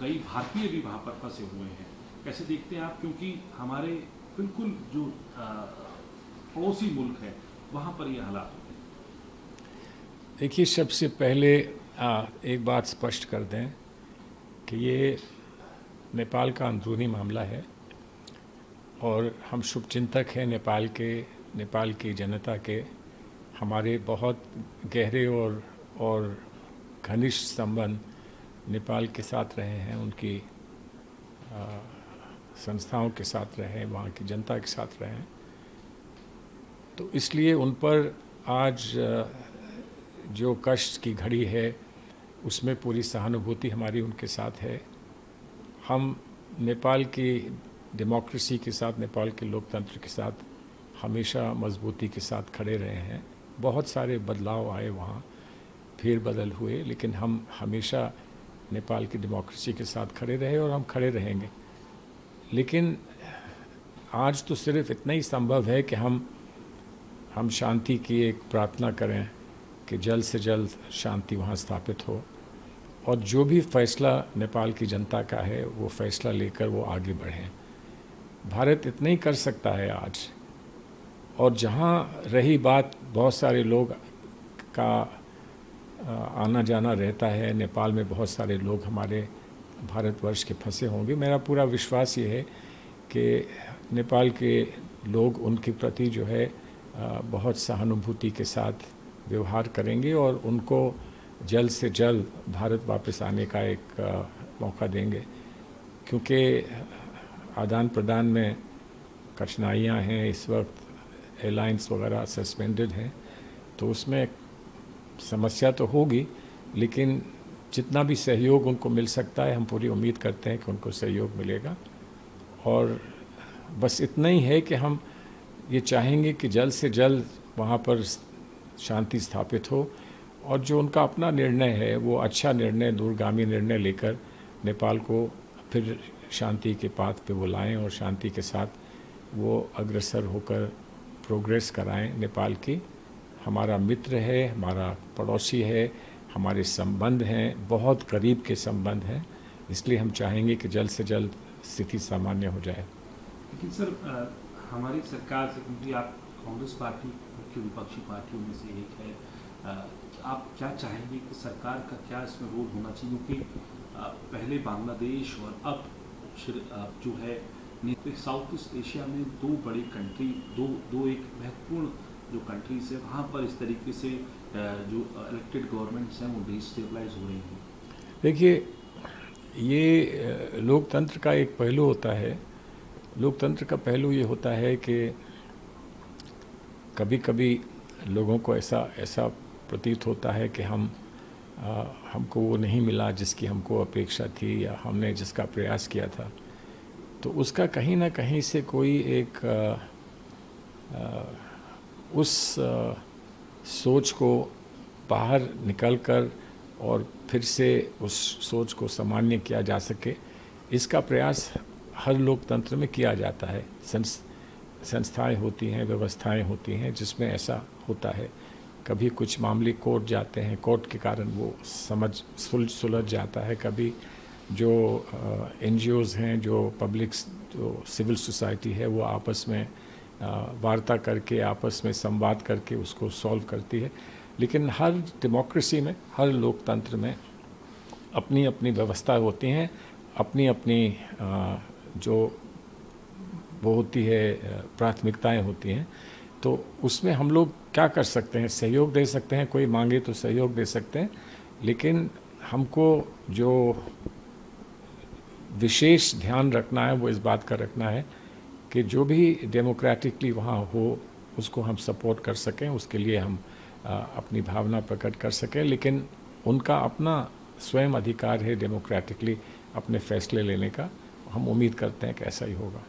कई भारतीय भी वहाँ पर फंसे हुए हैं। कैसे देखते हैं आप, क्योंकि हमारे बिल्कुल जो पड़ोसी मुल्क है वहाँ पर ये हालात हो गए। देखिए, सबसे पहले एक बात स्पष्ट कर दें कि ये नेपाल का अंदरूनी मामला है और हम शुभचिंतक हैं नेपाल की जनता के। हमारे बहुत गहरे और घनिष्ठ संबंध नेपाल के साथ रहे हैं, उनकी संस्थाओं के साथ रहे हैं, वहाँ की जनता के साथ रहे हैं। तो इसलिए उन पर आज जो कष्ट की घड़ी है उसमें पूरी सहानुभूति हमारी उनके साथ है। हम नेपाल की डेमोक्रेसी के साथ, नेपाल के लोकतंत्र के साथ हमेशा मजबूती के साथ खड़े रहे हैं। बहुत सारे बदलाव आए, वहाँ फेरबदल हुए, लेकिन हम हमेशा नेपाल की डेमोक्रेसी के साथ खड़े रहे और हम खड़े रहेंगे। लेकिन आज तो सिर्फ इतना ही संभव है कि हम शांति की एक प्रार्थना करें कि जल्द से जल्द शांति वहाँ स्थापित हो और जो भी फैसला नेपाल की जनता का है वो फैसला लेकर वो आगे बढ़ें। भारत इतना ही कर सकता है आज। और जहाँ रही बात, बहुत सारे लोग का आना जाना रहता है, नेपाल में बहुत सारे लोग हमारे भारतवर्ष के फंसे होंगे। मेरा पूरा विश्वास ये है कि नेपाल के लोग उनके प्रति जो है बहुत सहानुभूति के साथ व्यवहार करेंगे और उनको जल्द से जल्द भारत वापस आने का एक मौका देंगे, क्योंकि आदान प्रदान में कठिनाइयाँ हैं। इस वक्त एयरलाइंस वगैरह सस्पेंडेड हैं, तो उसमें समस्या तो होगी, लेकिन जितना भी सहयोग उनको मिल सकता है हम पूरी उम्मीद करते हैं कि उनको सहयोग मिलेगा। और बस इतना ही है कि हम ये चाहेंगे कि जल्द से जल्द वहाँ पर शांति स्थापित हो और जो उनका अपना निर्णय है वो अच्छा निर्णय, दूरगामी निर्णय लेकर नेपाल को फिर शांति के पाथ पे वो लाएं और शांति के साथ वो अग्रसर होकर प्रोग्रेस कराएं। नेपाल की हमारा मित्र है, हमारा पड़ोसी है, हमारे संबंध हैं, बहुत करीब के संबंध हैं। इसलिए हम चाहेंगे कि जल्द से जल्द स्थिति सामान्य हो जाए। लेकिन सर, हमारी सरकार से, क्योंकि आप कांग्रेस पार्टी मुख्य विपक्षी पार्टियों में से एक है, आप क्या चाहेंगे कि सरकार का क्या इसमें रोल होना चाहिए? क्योंकि पहले बांग्लादेश और अब जो है साउथ ईस्ट एशिया में दो बड़ी कंट्री, दो एक महत्वपूर्ण जो कंट्रीज है, वहाँ पर इस तरीके से जो इलेक्टेड गवर्नमेंट्स हैं वो डिस्टेबलाइज हो रही हैं। देखिए, ये लोकतंत्र का एक पहलू होता है। लोकतंत्र का पहलू ये होता है कि कभी कभी लोगों को ऐसा प्रतीत होता है कि हमको वो नहीं मिला जिसकी हमको अपेक्षा थी या हमने जिसका प्रयास किया था। तो उसका कहीं ना कहीं से कोई एक उस सोच को बाहर निकलकर और फिर से उस सोच को सामान्य किया जा सके, इसका प्रयास हर लोकतंत्र में किया जाता है। संस्थाएं होती हैं, व्यवस्थाएं होती हैं जिसमें ऐसा होता है। कभी कुछ मामले कोर्ट जाते हैं, कोर्ट के कारण वो सुलझ जाता है। कभी जो NGOs हैं, जो जो सिविल सोसाइटी है, वो आपस में वार्ता करके, आपस में संवाद करके उसको सॉल्व करती है। लेकिन हर डेमोक्रेसी में, हर लोकतंत्र में अपनी अपनी व्यवस्था होती हैं, अपनी अपनी जो वो होती है प्राथमिकताएं होती हैं। तो उसमें हम लोग क्या कर सकते हैं? सहयोग दे सकते हैं, कोई मांगे तो सहयोग दे सकते हैं, लेकिन हमको जो विशेष ध्यान रखना है वो इस बात का रखना है कि जो भी डेमोक्रेटिकली वहाँ हो उसको हम सपोर्ट कर सकें, उसके लिए हम अपनी भावना प्रकट कर सकें। लेकिन उनका अपना स्वयं अधिकार है डेमोक्रेटिकली अपने फैसले लेने का। हम उम्मीद करते हैं कि ऐसा ही होगा।